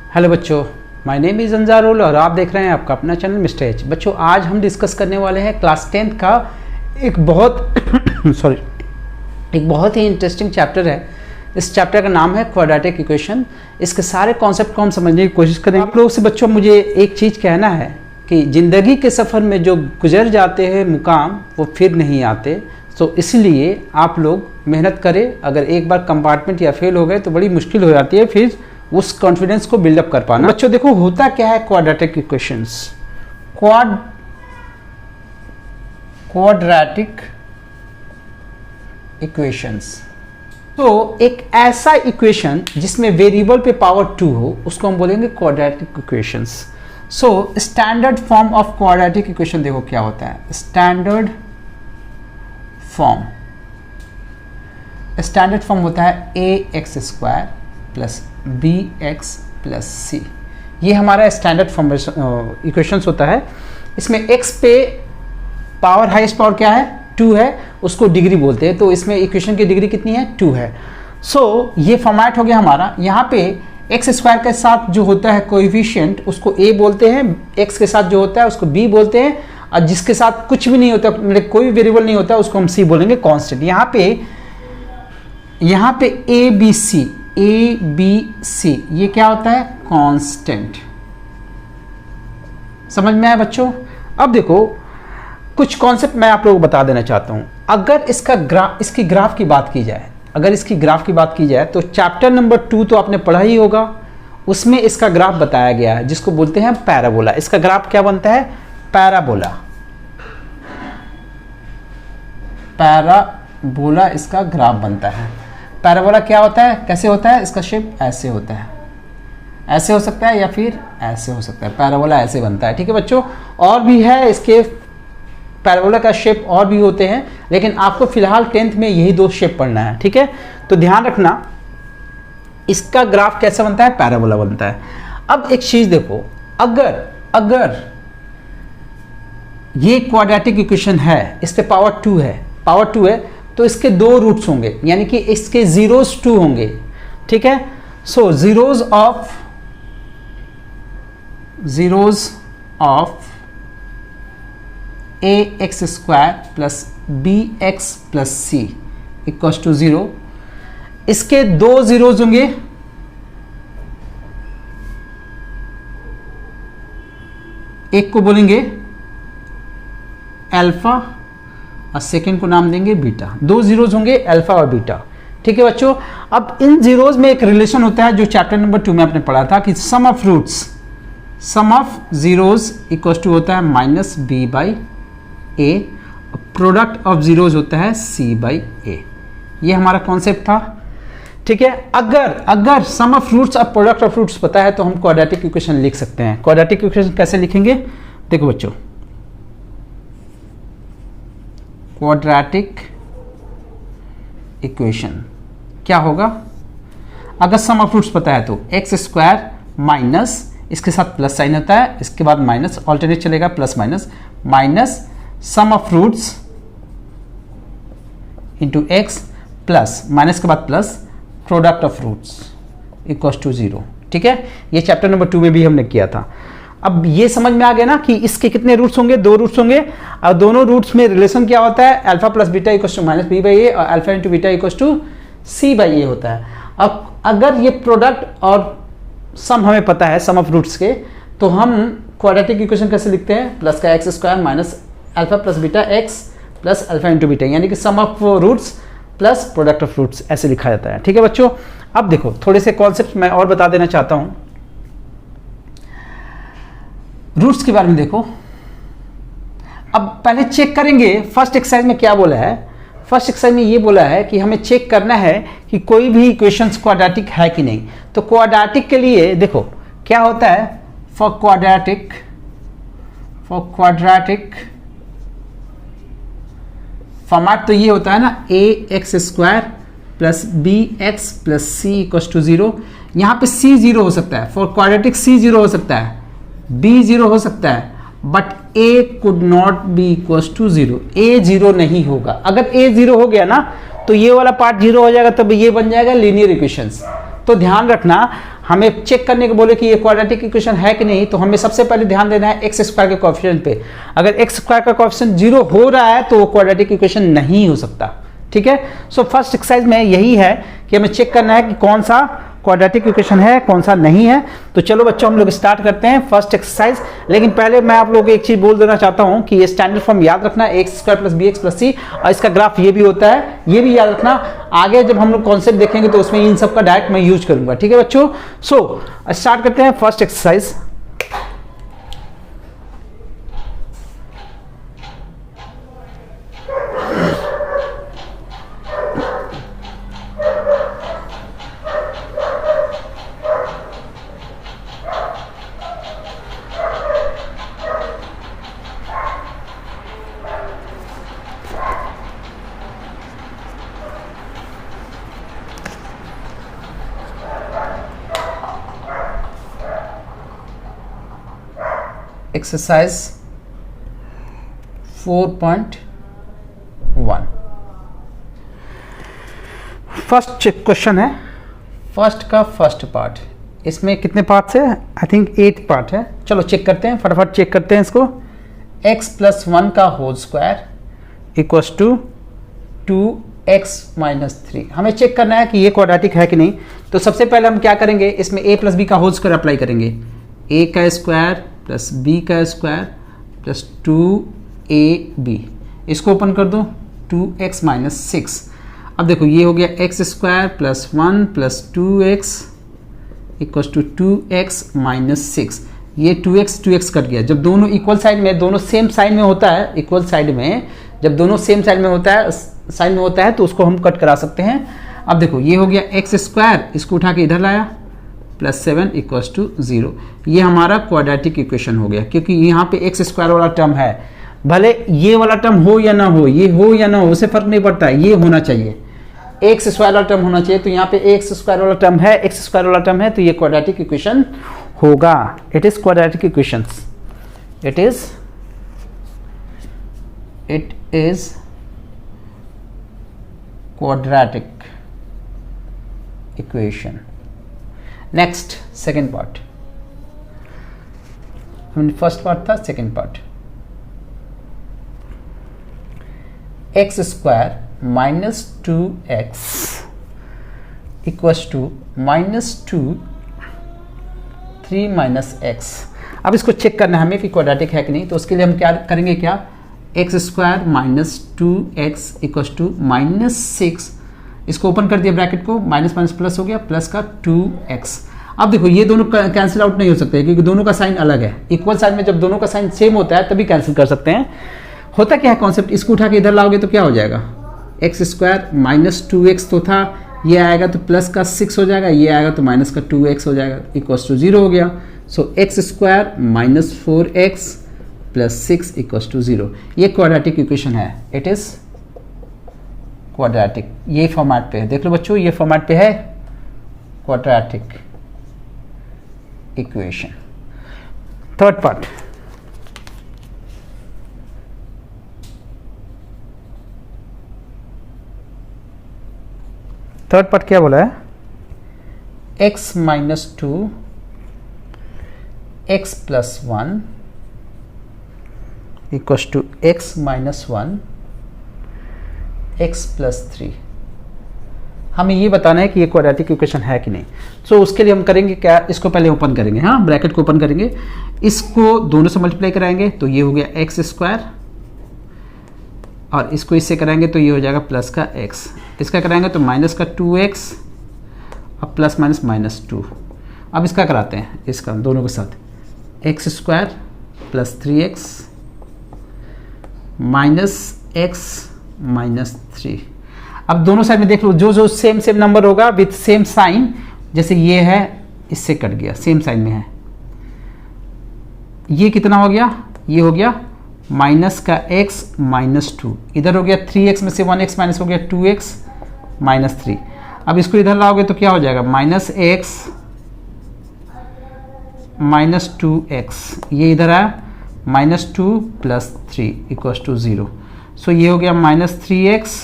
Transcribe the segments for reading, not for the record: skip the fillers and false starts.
Hello बच्चों, my name is अंजारुल और आप देख रहे हैं आपका अपना चैनल मिस्टर एच। बच्चों, आज हम डिस्कस करने वाले हैं क्लास 10th का एक बहुत ही इंटरेस्टिंग चैप्टर है। इस चैप्टर का नाम है क्वाड्रेटिक इक्वेशन। इसके सारे कॉन्सेप्ट को हम समझने की कोशिश करेंगे। आप लोग से बच्चों मुझे एक चीज़ कहना है कि ज़िंदगी के सफ़र में जो गुजर जाते हैं मुकाम वो फिर नहीं आते। तो इसलिए आप लोग मेहनत करें। अगर एक बार कंपार्टमेंट या फेल हो गए तो बड़ी मुश्किल हो जाती है फिर उस कॉन्फिडेंस को बिल्डअप कर पाना। बच्चों देखो, होता क्या है क्वाड्रेटिक इक्वेशंस। क्वाड्रेटिक इक्वेशंस तो एक ऐसा इक्वेशन जिसमें वेरिएबल पे पावर 2 हो उसको हम बोलेंगे quadratic equations. So standard form of quadratic equation देखो क्या होता है। स्टैंडर्ड फॉर्म होता है ax² plus bx plus c। ये हमारा स्टैंडर्ड फॉर्म इक्वेशंस होता है। इसमें x पे पावर हाईएस्ट पावर क्या है 2 है, उसको डिग्री बोलते हैं। तो इसमें इक्वेशन की डिग्री कितनी है 2 है। सो ये फॉर्मेट हो गया हमारा। यहाँ पे x² के साथ जो होता है कोएफिशिएंट उसको a बोलते हैं, x के साथ जो होता है उसको b बोलते हैं, और जिसके साथ कुछ भी नहीं होता, मतलब कोई वेरिएबल नहीं होता, उसको हम c बोलेंगे कांस्टेंट। यहाँ पे a b c ये क्या होता है कांस्टेंट। समझ में आया बच्चों? अब देखो कुछ कॉन्सेप्ट मैं आप लोगों को बता देना चाहता हूं। अगर इसकी ग्राफ की बात की जाए तो चैप्टर नंबर 2 तो आपने पढ़ा ही होगा, उसमें इसका ग्राफ बताया गया है जिसको बोलते हैं पैराबोला। इसका ग्राफ क्या बनता है? पैराबोला इसका ग्राफ बनता है। पैराबोला क्या होता है, कैसे होता है? इसका शेप ऐसे होता है, ऐसे हो सकता है या फिर ऐसे हो सकता है। पैराबोला ऐसे बनता है, ठीक है बच्चों। और भी है इसके पैराबोला का शेप, और भी होते हैं, लेकिन आपको फिलहाल 10th में यही 2 शेप पढ़ना है, ठीक है। तो ध्यान रखना इसका ग्राफ कैसा बनता है, पैराबोला बनता है। अब एक चीज देखो, अगर ये क्वाड्रेटिक इक्वेशन है, इस पे पावर 2 है, तो इसके 2 रूट्स होंगे, यानी कि इसके जीरोस 2 होंगे, ठीक है। So zeros of ax² plus bx plus c equals to 0। इसके 2 जीरोस होंगे, एक को बोलेंगे अल्फा और सेकेंड को नाम देंगे बीटा। 2 जीरोस होंगे अल्फा और बीटा, ठीक है बच्चों। अब इन जीरोस में एक रिलेशन होता है जो चैप्टर नंबर 2 में आपने पढ़ा था कि sum of zeros equals to होता है -b/a, प्रोडक्ट ऑफ जीरोस होता है c/a। ये हमारा कॉन्सेप्ट था, ठीक है। अगर सम ऑफ रूट्स और प्रोडक्ट ऑफ रूट्स पता है तो हम क्वाड्रेटिक इक्वेशन लिख सकते हैं। क्वाड्रेटिक इक्वेशन कैसे लिखेंगे देखो बच्चों। क्वाड्रेटिक इक्वेशन क्या होगा? अगर सम ऑफ रूट्स पता है तो x² माइनस, इसके साथ प्लस साइन होता है, इसके बाद माइनस, ऑल्टरनेट चलेगा plus minus sum of roots into x plus minus के बाद plus product of roots equals to 0, ठीक है। ये चैप्टर नंबर 2 में भी हमने किया था। अब ये समझ में आ गया ना कि इसके कितने रूट्स होंगे? 2 रूट्स होंगे, और दोनों रूट्स में रिलेशन क्या होता है? Alpha plus beta equals to -b/a और alpha into beta equals to c/a होता है। अब अगर ये प्रोडक्ट और सम हमें पता है, सम ऑफ रूट्स के, तो हम क्वाड्रेटिक इक्वेशन कैसे लिखते हैं? प्लस का x² minus alpha plus beta x plus alpha into beta, यानी कि sum of roots plus product of roots, ऐसे लिखा जाता है, ठीक है बच्चों। अब देखो थोड़े से कॉन्सेप्ट मैं और बता देना चाहता हूं रूट्स के बारे में। देखो अब पहले चेक करेंगे फर्स्ट एक्सरसाइज में क्या बोला है। फर्स्ट एक्सरसाइज में ये बोला है कि हमें चेक करना है कि कोई भी इक्वेशंस क्वाड्रेटिक है कि नहीं। तो क्वाड्रेटिक के लिए देखो क्या होता है, फॉर क्वाड्रेटिक फॉर्मेट तो ये होता है ना, ax² plus bx plus c equals to 0। यहाँ पे c 0 हो सकता है, फॉर क्वाड्रेटिक c 0 हो सकता है, b 0 हो सकता है, but a could not be equals to 0। a 0 नहीं होगा। अगर a 0 हो गया ना तो ये वाला पार्ट 0 हो जाएगा, तब ये बन जाएगा लीनियर इक्वेशंस। तो ध्यान रखना, हमें चेक करने को बोले कि ये क्वाड्रेटिक इक्वेशन है कि नहीं, तो हमें सबसे पहले ध्यान देना है एक्स स्क्वायर के कोएफिशिएंट पे। अगर एक्स स्क्वायर का कोएफिशिएंट 0 हो रहा है तो वो क्वाड्रेटिक इक्वेशन नहीं हो सकता। ठीक है, सो फर्स्ट एक्सरसाइज में यही है कि हमें चेक करना है कि कौन सा क्वाड्रेटिक इक्वेशन है, कौन सा नहीं है। तो चलो बच्चों हम लोग स्टार्ट करते हैं फर्स्ट एक्सरसाइज। लेकिन पहले मैं आप लोगों को एक चीज बोल देना चाहता हूं कि ये स्टैंडर्ड फॉर्म याद रखना, x square plus b x plus c, और इसका ग्राफ ये भी होता है, ये भी याद रखना। आगे जब हम लोग कॉन्सेप्ट देखेंगे तो उसमें इन सब का डायरेक्ट मैं यूज करूंगा। ठीक है बच्चों, सो स्टार्ट करते हैं first exercise. Exercise 4.1 first question है, फर्स्ट का फर्स्ट पार्ट। इसमें कितने पार्ट्स है? आई थिंक 8 पार्ट है। चलो चेक करते हैं, फटाफट चेक करते हैं इसको। x प्लस 1 का whole square equals to 2x minus 3। हमें चेक करना है कि ये क्वाड्रेटिक है कि नहीं। तो सबसे पहले हम क्या करेंगे, इसमें a प्लस बी का होल स्क्वायर अप्लाई करेंगे। a का स्क्वायर प्लस b का स्क्वायर प्लस 2ab, इसको ओपन कर दो, 2x माइनस 6। अब देखो ये हो गया x square plus 1 plus 2x equals to 2x minus 6। ये 2x कट गया। जब दोनों इक्वल साइड में, दोनों सेम साइड में होता है, इक्वल साइड में जब दोनों सेम साइड में होता है तो उसको हम कट करा सकते हैं। अब देखो ये हो गया एक्स स्क्वायर, इसको उठा के इधर लाया, प्लस 7 इक्वल्स टू 0। ये हमारा क्वाड्रेटिक इक्वेशन हो गया, क्योंकि यहाँ पे एक्स स्क्वायर वाला टर्म है। भले ये वाला टर्म हो या ना हो, ये हो या ना हो, उससे फर्क नहीं पड़ता, ये होना चाहिए, एक्स स्क्वायर वाला टर्म होना चाहिए। तो यहाँ पे एक्स स्क्वायर वाला टर्म है, एक्स स्क्वायर वाला टर्म है, तो ये क्वाड्रेटिक इक्वेशन होगा। It is quadratic equation, it is quadratic equation. Next second part, first part था, second part. X square minus 2x equals to minus 2 3 minus x। अब इसको चेक करना है हमें कि क्वाड्रेटिक है कि नहीं। तो उसके लिए हम क्या करेंगे, क्या x square minus 2x equals to minus 6, इसको ओपन कर दिया ब्रैकेट को, माइनस माइनस प्लस हो गया, प्लस का 2x। अब देखो ये दोनों कैंसिल आउट नहीं हो सकते क्योंकि दोनों का साइन अलग है। इक्वल साइड में जब दोनों का साइन सेम होता है तभी कैंसिल कर सकते हैं। होता क्या है कॉन्सेप्ट, इसको उठा के इधर लाओगे तो क्या हो जाएगा, एक्स स्क्वायर माइनस 2x तो था, ये आएगा तो प्लस का 6 हो जाएगा, ये आएगा तो माइनस का 2x हो जाएगा, इक्वल्स टू 0 हो गया। So x square minus 4x plus 6 equals to 0। ये क्वाड्रेटिक इक्वेशन है, इट इज क्वाड्रेटिक। ये फॉर्मेट पे है, देख लो बच्चों, ये फॉर्मेट पे है क्वाड्रेटिक इक्वेशन। थर्ड पार्ट, क्या बोला है, x minus 2 x plus 1 equals to x minus 1 x plus 3। हमें ये बताना है कि ये क्वाड्रेटिक इक्वेशन है कि नहीं। सो उसके लिए हम करेंगे क्या, इसको पहले ओपन करेंगे, हाँ ब्रैकेट को ओपन करेंगे, इसको दोनों से मल्टीप्लाई कराएंगे तो ये हो गया एक्स स्क्वायर, और इसको इससे कराएंगे तो ये हो जाएगा प्लस का x, इसका कराएंगे तो माइनस का 2x और प्लस माइनस माइनस 2। अब इसका कराते हैं, इसका दोनों के साथ, x square plus 3x minus x minus 3। अब दोनों साइड में देख लो, जो जो सेम नंबर होगा विथ सेम साइन, जैसे ये है इससे कट गया, सेम साइन में है, ये कितना हो गया, ये हो गया माइनस का x माइनस 2, इधर हो गया 3x में से 1x माइनस हो गया 2x माइनस 3। अब इसको इधर लाओगे तो क्या हो जाएगा, माइनस x माइनस 2x, ये इधर आया minus 2 plus 3 equals to 0। So ये हो गया minus 3x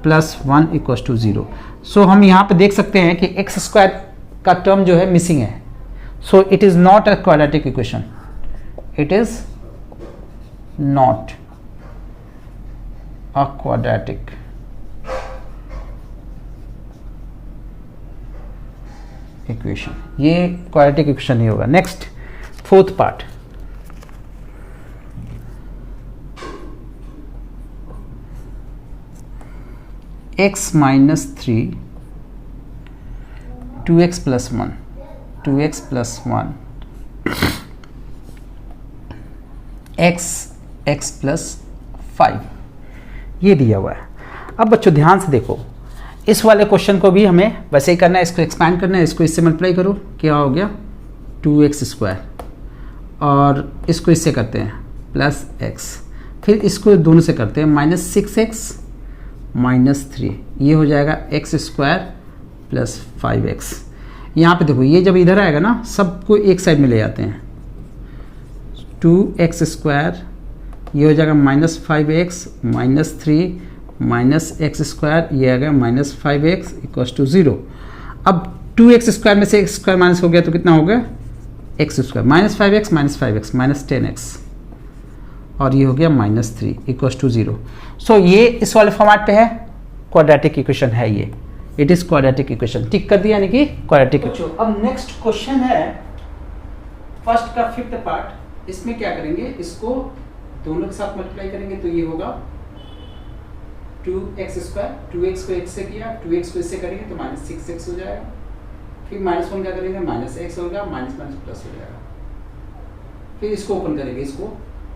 plus 1 equals to 0। So हम यहाँ पे देख सकते हैं कि एक्स स्क्वायर का टर्म जो है मिसिंग है, so it is not a quadratic equation, it is not a quadratic equation, ये क्वाड्रेटिक इक्वेशन नहीं होगा। Next fourth part, x minus 3 2x plus 1 2x plus 1 x plus 5 ये दिया हुआ है। अब बच्चों ध्यान से देखो, इस वाले क्वेश्चन को भी हमें वैसे ही करना है, इसको एक्सपैंड करना है, इसको इससे मल्टीप्लाई करो, क्या हो गया 2x स्क्वायर, और इसको इससे करते हैं प्लस x, फिर इसको दोनों से करते हैं माइनस 6x माइनस 3, ये हो जाएगा x स्क्वायर प्लस 5x। यहाँ पे देखो ये जब इधर आएगा ना, सबको एक साइड में ले जाते हैं, 2x स्क्वायर, ये हो जाएगा minus 5x minus 3 minus x square, ये आ गया माइनस 5x इक्वल्स टू 0। अब 2x स्क्वायर में से एक्स स्क्वायर माइनस हो गया तो कितना हो गया x square, minus 5x minus 10x, और ये हो गया माइनस 3 इक्वल्स टू 0। सो ये इस वाले फॉर्मेट पे है, क्वाड्रेटिक इक्वेशन है ये, इट इज क्वाड्रेटिक इक्वेशन, टिक कर दिया यानी कि क्वाड्रेटिक इक्वेशन। अब नेक्स्ट क्वेश्चन है फर्स्ट का फिफ्थ पार्ट, इसमें क्या करेंगे, इसको दोनों के साथ मल्टीप्लाई करेंगे तो ये होगा 2x स्क्वायर, 2x को x से किया, 2x को इससे करेंगे तो माइनस 6x हो जाएगा, फिर माइनस 1 क्या करेंगे माइनस x होगा, माइनस माइनस प्लस हो जाएगा, फिर इसको ओपन करेंगे, इसको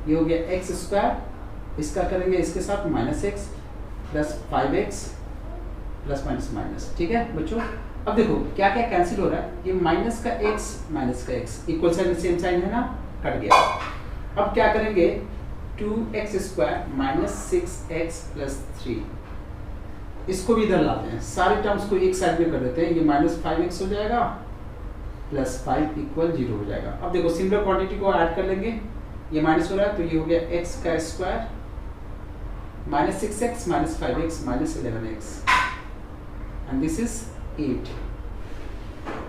ये हो गया x स्क्वायर, इसका करेंगे इसके साथ minus x plus 5x plus minus minus, ठीक है बच्चों। अब देखो क्या क्या कैंसिल हो रहा है, ये माइनस का x equal sign same sign है ना, कट गया। अब क्या करेंगे 2x square minus 6x plus 3, इसको भी इधर लाते हैं, सारे टर्म्स को एक साइड में कर देते हैं, ये माइनस 5x हो जाएगा प्लस 5 इक्वल 0 हो जाएगा। अब देखो सिमिलर क्वांटिटी को ऐड कर लेंगे, ये माइनस हो रहा है तो ये हो गया x का square minus 6x minus 5x minus 11x and this is 8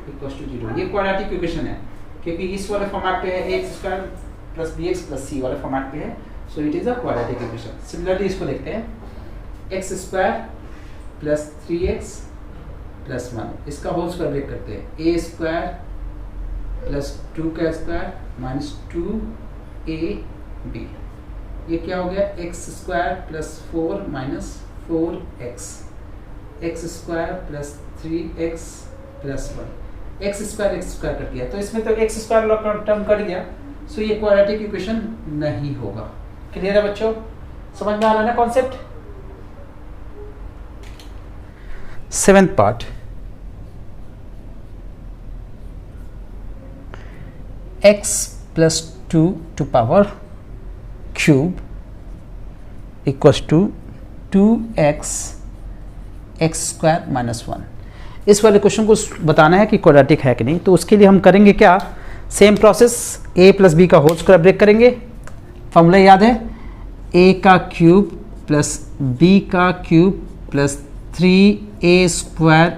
equal to 0। ये क्वाड्रेटिक इक्वेशन है क्योंकि इस वाले फॉर्मेट पे है x square plus bx plus c वाले फॉर्मेट पे है, so it is a quadratic equation. Similarly इसको देखते हैं x square plus 3x plus 1, इसका होल स्क्वायर ब्रेक करते हैं, a स्क्वायर प्लस 2 का स्क्वायर माइनस 2ab, ये क्या हो गया x square plus 4 minus 4x, x square plus 3x plus 1, x square cut गया, तो इसमें तो x स्क्वायर वाला टर्म कट गया, सो ये क्वाड्रेटिक इक्वेशन नहीं होगा। क्लियर है बच्चों, समझ में आ रहा है ना concept. Seventh part, x plus 2 to power cube equals to 2x x square minus 1। इस वाले क्वेश्चन को बताना है कि क्वाड्रेटिक है कि नहीं, तो उसके लिए हम करेंगे क्या, same process, a plus b का होल स्क्वायर ब्रेक करेंगे, फॉर्मूला याद है, a का क्यूब प्लस b का cube plus 3a square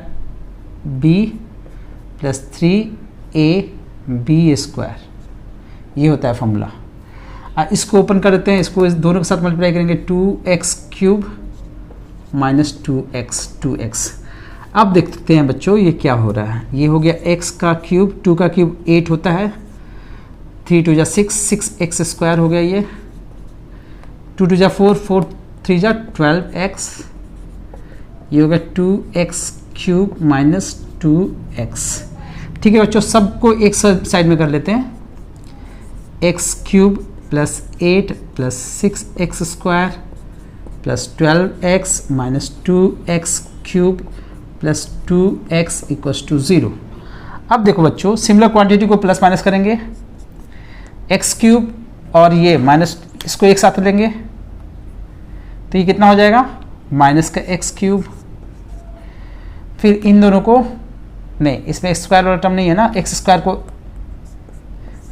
b plus 3ab square, ये होता है फॉर्मूला। इसको ओपन कर देते हैं, इसको इस दोनों के साथ मल्टीप्लाई करेंगे, 2x क्यूब माइनस 2x। अब देखते हैं बच्चों ये क्या हो रहा है, ये हो गया x का क्यूब, 2 का क्यूब 8 होता है, 3 2 जा 6x स्क्वायर हो गया, ये 2 2 जा 4 4 3 जा 12x, ये हो गया 2x क्यूब माइनस 2x। ठीक है बच्चों, सबको एक साइड में कर लेते हैं, x cube plus 8 plus 6x square plus 12x minus 2x cube plus 2x equals to 0। अब देखो बच्चों, सिमिलर क्वांटिटी को प्लस माइनस करेंगे, x क्यूब और ये माइनस, इसको एक साथ लेंगे तो ये कितना हो जाएगा माइनस का x क्यूब, फिर इन दोनों को नहीं, इसमें x स्क्वायर वाला टर्म नहीं है ना, x स्क्वायर को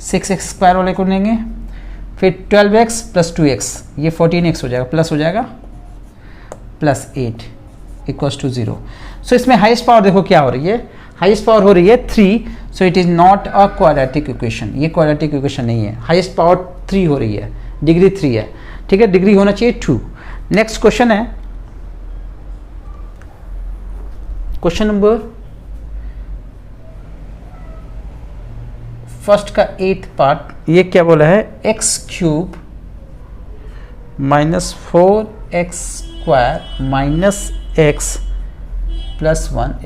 6x स्क्वायर वाले को लेंगे, फिर 12x प्लस 2x, ये 14x हो जाएगा, प्लस हो जाएगा प्लस 8 इक्वल्स टू 0। सो इसमें हाईएस्ट पावर देखो क्या हो रही है, हाईएस्ट पावर हो रही है 3, so it is not a quadratic equation, ये क्वाड्रेटिक इक्वेशन नहीं है। हाईएस्ट पावर 3 हो रही है, डिग्री 3 है, ठीक है, डिग्री होना चाहिए 2। नेक्स्ट क्वेश्चन है क्वेश्चन नंबर फर्स्ट का 8th पार्ट। ये क्या बोला है, x³ -4x² -x +1 =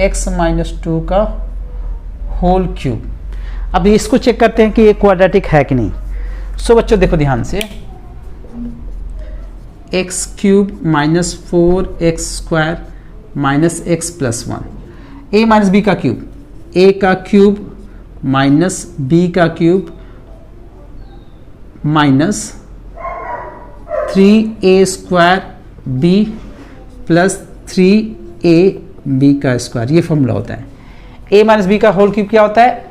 x - 2 का होल क्यूब। अब इसको चेक करते हैं कि ये क्वाड्रेटिक है कि नहीं। सो बच्चों देखो ध्यान से, x³ -4x² -x +1, a - b का क्यूब, a का क्यूब माइनस b का cube minus 3a² b + 3ab का स्क्वायर, ये फॉर्मूला होता है। a - b का होल क्यूब क्या होता है,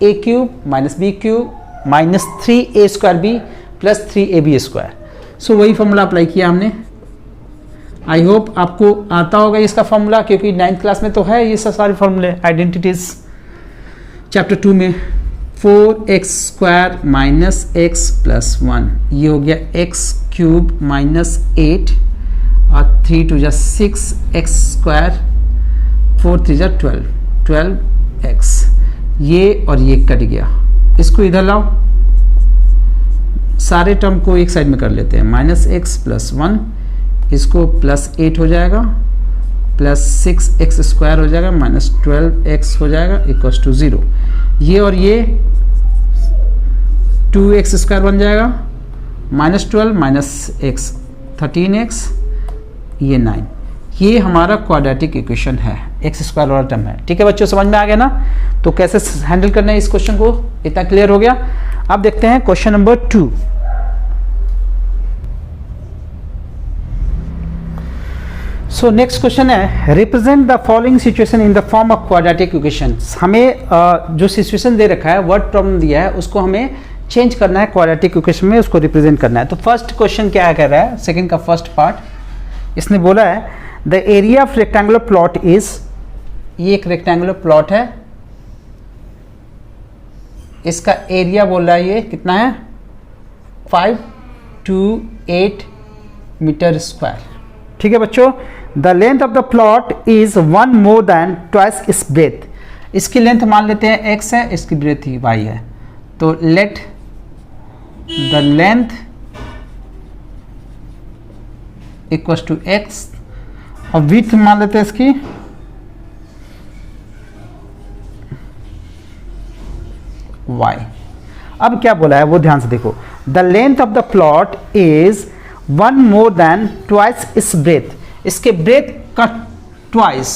a³ - b³ minus 3a² b + 3ab²। सो वही फॉर्मूला अप्लाई किया हमने। आई होप आपको आता होगा इसका फॉर्मूला, क्योंकि 9th क्लास में तो है ये सब सारे फॉर्मूले आइडेंटिटीज। चैप्टर 2 में 4x² - x +1, ये हो गया x³ -8 और 3 × 6x², 4 × 3 = 12x। ये और ये कट गया, इसको इधर लाओ, सारे टर्म को एक साइड में कर लेते हैं। -x +1, इसको +8 हो जाएगा, +6x² हो जाएगा, -12x हो जाएगा, = 0। ये और ये 2x² बन जाएगा, -12 - x 13x, ये 9। ये हमारा क्वाड्रेटिक इक्वेशन है, x² वाला टर्म है। ठीक है बच्चों, समझ में आ गया ना। तो कैसे हैंडल करना है इस क्वेश्चन को, इतना क्लियर हो गया। अब देखते हैं question number 2। So next question है, represent the following situation in the form of quadratic equations. हमें जो सिचुएशन दे रखा है, वर्ड प्रॉब्लम दिया है, उसको हमें चेंज करना है क्वाड्रेटिक इक्वेशन में, उसको रिप्रेजेंट करना है। तो फर्स्ट क्वेश्चन क्या कर रहा है, सेकंड का फर्स्ट पार्ट, इसने बोला है the area of rectangular plot is, ये एक रेक्टेंगुलर प्लॉट है, इसका एरिया बोल रहा है ये कितना है, 528 मीटर स्क्वायर। ठीक है बच्चों, the length of the plot is 1 more than twice its breadth। इसकी लेंथ मान लेते हैं x है, इसकी ब्रेथ ही y है, तो लेट द लेंथ = x और विड्थ मान लेते हैं इसकी y। अब क्या बोला है वो ध्यान से देखो, the length of the plot is 1 more than twice its breadth। इसके ब्रेथ का ट्वाइस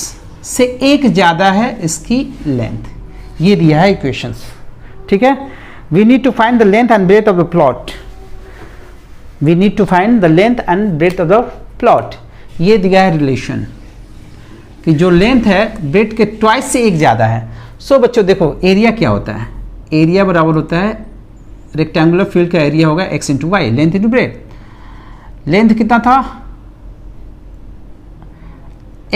से एक ज़्यादा है इसकी लेंथ, ये दिया है इक्वेशंस। ठीक है, we need to find the length and breadth of the plot, we need to find the length and breadth of the plot. ये दिया है रिलेशन कि जो लेंथ है ब्रेथ के ट्वाइस से एक ज़्यादा है। सो बच्चों देखो, एरिया क्या होता है, एरिया बराबर होता है रेक्टेंगुलर फील्ड का एरिया होगा x × y, length × breadth. Length कितना था,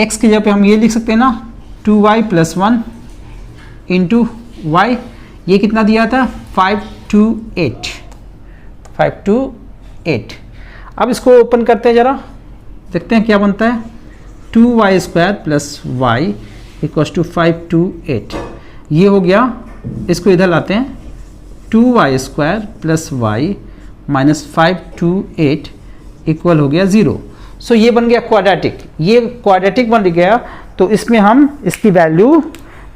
x की जगह पे हम ये लिख सकते हैं ना, 2y + 1 × y, ये कितना दिया था, 528। अब इसको ओपन करते हैं, जरा देखते हैं क्या बनता है। 2y² + y = 528, ये हो गया। इसको इधर लाते हैं, 2y² + y - 528 इक्वल हो गया 0। सो ये बन गया क्वाड्रेटिक, ये क्वाड्रेटिक बन गया। तो इसमें हम इसकी वैल्यू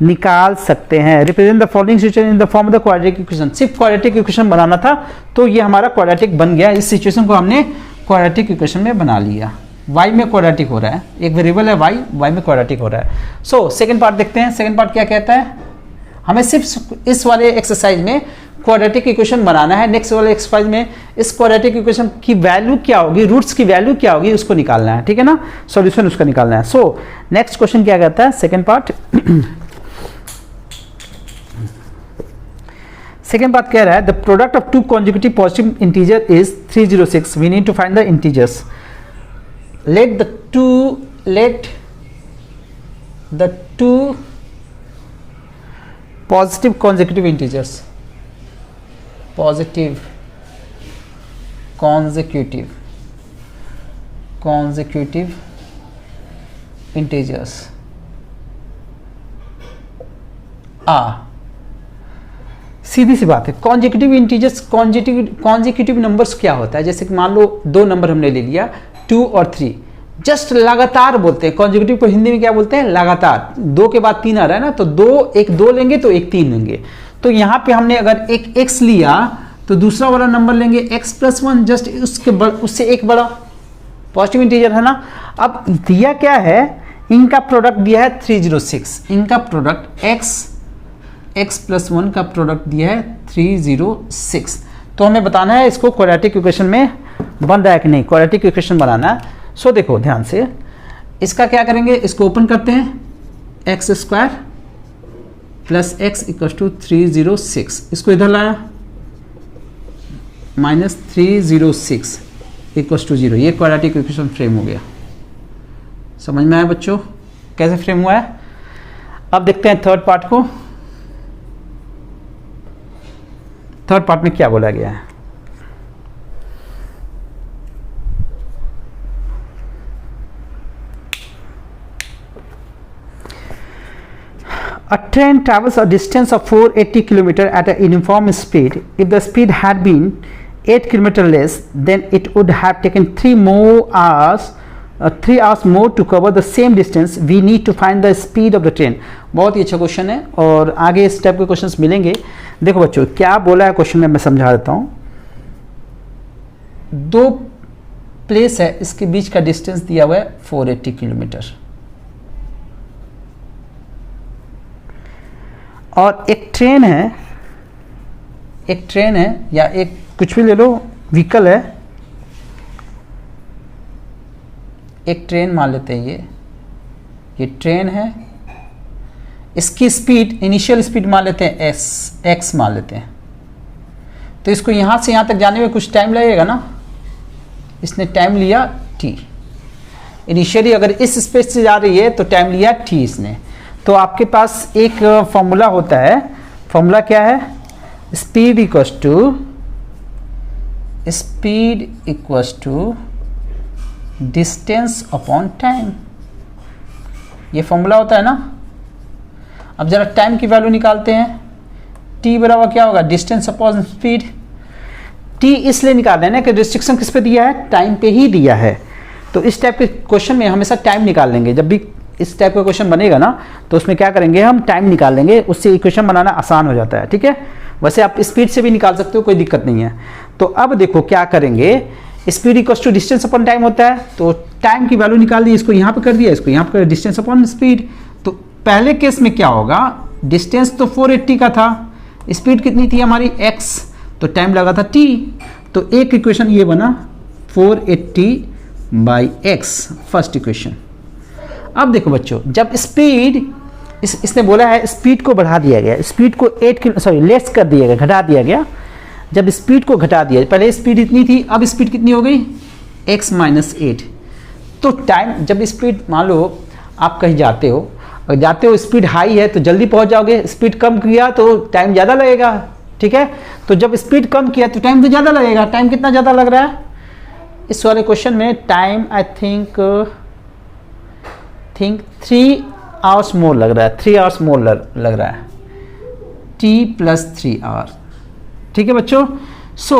निकाल सकते हैं। Represent the following situation in the form of the quadratic equation, सिर्फ क्वाड्रेटिक इक्वेशन बनाना था, तो ये हमारा क्वाड्रेटिक बन गया। इस सिचुएशन को हमने क्वाड्रेटिक इक्वेशन में बना लिया। y में क्वाड्रेटिक हो रहा है, एक वेरिएबल है y में क्वाड्रेटिक हो रहा है। सो सेकंड पार्ट देखते हैं। सेकंड पार्ट क्या कहता है, हमें सिर्फ इस वाले एक्सरसाइज में क्वाड्रेटिक इक्वेशन बनाना है। नेक्स्ट वाले एक्सरसाइज में इस क्वाड्रेटिक इक्वेशन की वैल्यू क्या होगी, रूट्स की वैल्यू क्या होगी, उसको निकालना है। ठीक है ना, सॉल्यूशन उसका निकालना है। सो नेक्स्ट क्वेश्चन क्या कहता है, सेकंड पार्ट। सेकंड पार्ट कह रहा है the product of 2 consecutive positive integer is 306। We need to find the integers. let the two positive consecutive integers, positive consecutive integers सीधी सी बात है। कॉन्जिक्यूटिव इंटीजर्स, कॉन्जिक्यूटिव नंबर्स क्या होता है? जैसे कि मान लो दो नंबर हमने ले लिया 2 और 3, जस्ट लगातार बोलते हैं। कॉन्जिक्यूटिव को हिंदी में क्या बोलते हैं? लगातार। 2 के बाद 3 आ रहा है ना, तो एक 2 लेंगे तो एक 3 लेंगे। तो यहाँ पे हमने अगर एक x लिया तो दूसरा वाला नंबर लेंगे x+1, जस्ट उससे एक बड़ा पॉजिटिव इंटीजर है ना। अब दिया क्या है? इनका प्रोडक्ट दिया है 306, इनका प्रोडक्ट x+1 का प्रोडक्ट दिया है 306। तो हमें बताना है इसको क्वाड्रेटिक इक्वेशन में बन रहा है कि नहीं, क्वाड्रेटिक इक्वेशन बनाना है। सो देखो ध्यान से, इसका क्या करेंगे, इसको ओपन करते हैं, x² प्लस x = 306, इसको इधर लाया -306 = 0। ये क्वाड्रेटिक इक्वेशन फ्रेम हो गया। समझ में आया बच्चों कैसे फ्रेम हुआ है? अब देखते हैं थर्ड पार्ट को। थर्ड पार्ट में क्या बोला गया है? A train travels a distance of 480 km at a uniform speed. If the speed had been 8 km less, then it would have taken 3 hours more to cover the same distance. We need to find the speed of the train. बहुत ही अच्छा question है और आगे इस type के questions मिलेंगे। देखो बच्चों क्या बोला है क्वेश्चन में, मैं समझा देता हूँ। दो प्लेस है, इसके बीच का डिस्टेंस दिया हुआ है 480 किलोमीटर, और एक ट्रेन है या एक कुछ भी ले लो व्हीकल है, एक ट्रेन मान लेते हैं, ये ट्रेन है, इसकी स्पीड, इनिशियल स्पीड मान लेते हैं x मान लेते हैं। तो इसको यहाँ से यहाँ तक जाने में कुछ टाइम लगेगा ना, इसने टाइम लिया t। इनिशियली अगर इस स्पेस से जा रही है तो टाइम लिया t इसने। तो आपके पास एक फॉर्मूला होता है, फॉर्मूला क्या है? Speed equals to distance upon time, ये फॉर्मूला होता है ना। अब जरा टाइम की वैल्यू निकालते हैं। t बराबर क्या होगा? Distance upon speed. t इसलिए निकाल रहे हैं ना कि रिस्ट्रिक्शन किस पे दिया है? टाइम पे ही दिया है। तो इस टाइप के क्वेश्चन में हमेशा टाइम निकाल लेंगे। जब भी इस टाइप का क्वेश्चन बनेगा ना तो उसमें क्या करेंगे, हम टाइम निकाल लेंगे, उससे इक्वेशन बनाना आसान हो जाता है। ठीक है, वैसे आप स्पीड से भी निकाल सकते हो, कोई दिक्कत नहीं है। तो अब देखो क्या करेंगे, speed equals to distance upon time होता है, तो टाइम की वैल्यू निकाल दी, इसको यहाँ पे कर दिया, इसको यहाँ पे कर दिया, डिस्टेंस अपॉन स्पीड। तो पहले केस में क्या होगा, डिस्टेंस तो 480 का था, स्पीड कितनी थी हमारी x, तो टाइम लगा था t। तो एक इक्वेशन ये बना 480/x, फर्स्ट इक्वेशन। अब देखो बच्चों, जब स्पीड इसने बोला है स्पीड को बढ़ा दिया गया, स्पीड को लेस कर दिया गया, घटा दिया गया। जब स्पीड को घटा दिया, पहले स्पीड इतनी थी, अब स्पीड कितनी हो गई? x - 8। तो टाइम, जब स्पीड मान लो आप कहीं जाते हो, स्पीड हाई है तो जल्दी पहुंच जाओगे, स्पीड कम किया तो टाइम ज़्यादा लगेगा। ठीक है, तो जब स्पीड कम किया तो टाइम तो ज़्यादा लगेगा। टाइम कितना ज़्यादा लग रहा है इस वाले क्वेश्चन में? टाइम आई थिंक 3 आवर्स मोर लग रहा है, 3 आवर्स मोर लग रहा है, t + 3 आवर। ठीक है बच्चों, सो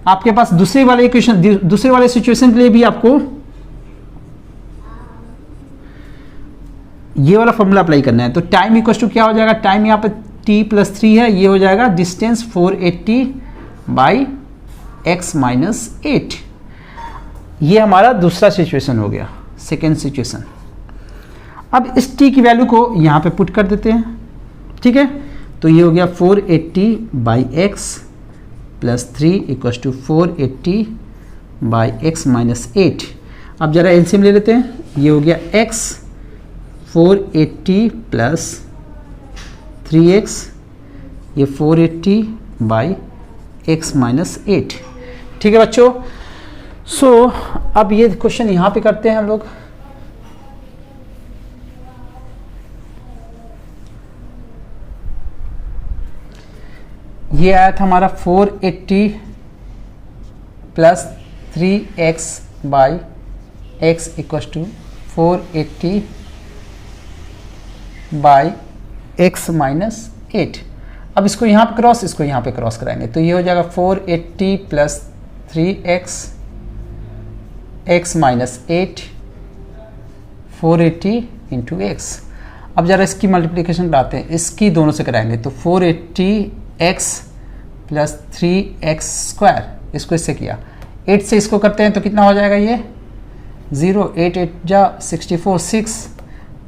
आपके पास दूसरे वाले इक्वेशन, दूसरे वाले सिचुएशन के लिए भी आपको ये वाला फॉर्मूला अप्लाई करना है। तो टाइम इक्वल्स टू क्या हो जाएगा? टाइम यहाँ पे t + 3 है, ये हो जाएगा डिस्टेंस 480/x - 8। ये हमारा दूसरा सिचुएशन हो गया, सेकेंड सिचुएशन। अब इस t की वैल्यू को यहाँ पे पुट कर देते हैं। ठीक है, तो ये हो गया 480/x + 3 = 480/x - 8। अब जरा एलसीएम ले लेते हैं, ये हो गया x 480 + 3x, ये 480/x - 8। ठीक है बच्चों, सो अब ये क्वेश्चन यहाँ पे करते हैं हम लोग। ये आया था हमारा 480 plus 3x by x equal to 480 by x minus 8। अब इसको यहाँ पे क्रॉस, इसको यहाँ पे क्रॉस कराएंगे तो ये हो जाएगा 480 plus 3x x minus 8 480 into x. अब ज़रा इसकी मल्टीप्लिकेशन कराते हैं, इसकी दोनों से कराएंगे तो 480x प्लस 3x स्क्वायर, इसको इससे किया 8 से इसको करते हैं तो कितना हो जाएगा ये 0, 8 8 जा 64, 6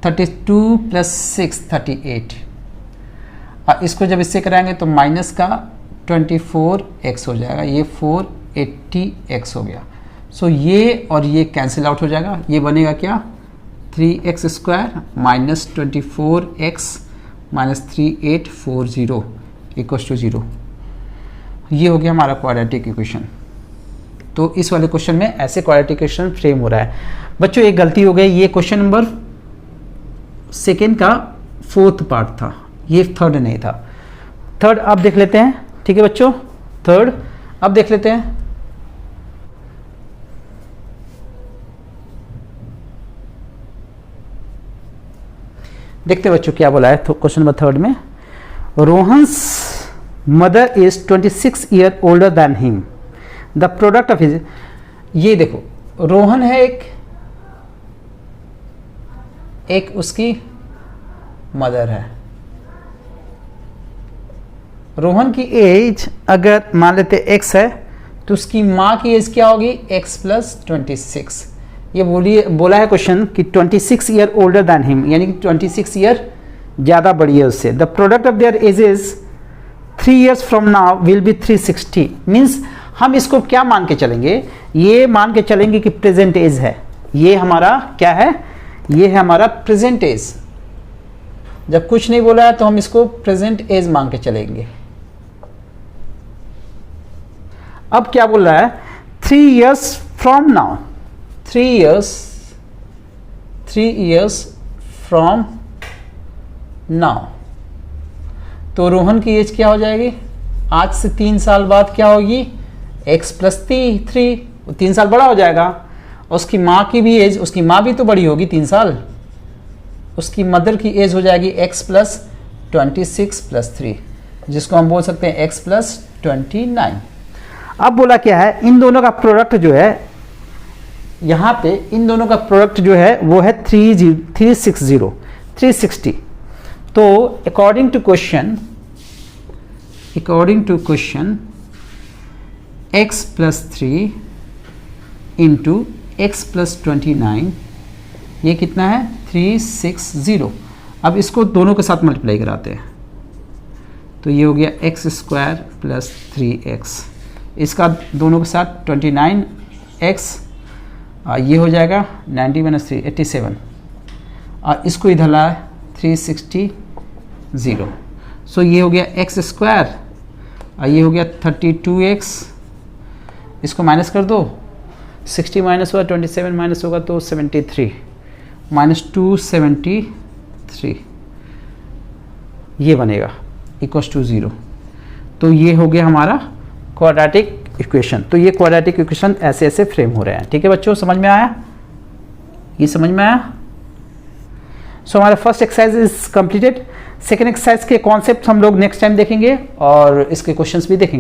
32 प्लस 6 38। अब इसको जब इससे कराएंगे तो माइनस का 24x हो जाएगा, ये 480x हो गया। सो ये और ये कैंसिल आउट हो जाएगा, ये बनेगा क्या 3x square minus 24x minus 3840 equals to 0। ये हो गया हमारा क्वाड्रेटिक इक्वेशन। तो इस वाले क्वेश्चन में ऐसे क्वाड्रेटिक इक्वेशन फ्रेम हो रहा है। बच्चों एक गलती हो गई, ये क्वेश्चन नंबर सेकेंड का 4th पार्ट था, ये 3rd नहीं था। 3rd अब देख लेते हैं, ठीक है बच्चों, 3rd अब देख लेते हैं। देखते बच्चों क्या बोला है तो क्वेश्चन नंबर 3rd में, Rohan's mother is 26 year older than him, the product of his. ये देखो रोहन है एक उसकी मदर है। रोहन की एज अगर मान लेते x है तो उसकी माँ की एज क्या होगी x प्लस 26। ये बोला है क्वेश्चन कि 26 ईयर ओल्डर दैन हिम, यानी कि 26 ईयर ज़्यादा बड़ी है उससे। The product of their edges 3 years from now will be 360। Means हम इसको क्या मान के चलेंगे, ये मान के चलेंगे कि प्रेजेंट एज है, ये हमारा क्या है, ये है हमारा प्रेजेंट एज। जब कुछ नहीं बोला है तो हम इसको प्रेजेंट एज मान के चलेंगे। अब क्या बोल रहा है 3 years from now, 3 years from now. तो रोहन की एज क्या हो जाएगी, आज से 3 साल बाद क्या होगी x प्लस 3, 3 साल बड़ा हो जाएगा। उसकी माँ की भी एज, उसकी माँ भी तो बड़ी होगी 3 साल, उसकी मदर की एज हो जाएगी x प्लस 26 प्लस 3, जिसको हम बोल सकते हैं x प्लस 29। अब बोला क्या है, इन दोनों का प्रोडक्ट जो है, यहाँ पे इन दोनों का प्रोडक्ट जो है वो है 360। तो according to question x plus 3 into x plus 29, ये कितना है 360। अब इसको दोनों के साथ मल्टीप्लाई कराते हैं तो ये हो गया एक्स स्क्वायर प्लस 3x, इसका दोनों के साथ 29x, ये हो जाएगा 90 माइनस 3 87, और इसको इधर लाए 360। सो ये हो गया एक्स स्क्वायर, और ये हो गया 32x, इसको माइनस कर दो, 60 माइनस हुआ 27 माइनस होगा तो 73 माइनस 273, ये बनेगा इक्वल्स टू 0। तो ये हो गया हमारा क्वाड्रेटिक इक्वेशन। तो ये क्वाड्रेटिक इक्वेशन ऐसे ऐसे फ्रेम हो रहे हैं। ठीक है बच्चों, समझ में आया, ये समझ में आया। सो हमारा first exercise is completed. Second exercise के कॉन्सेप्ट हम लोग नेक्स्ट टाइम देखेंगे और इसके क्वेश्चंस भी देखेंगे।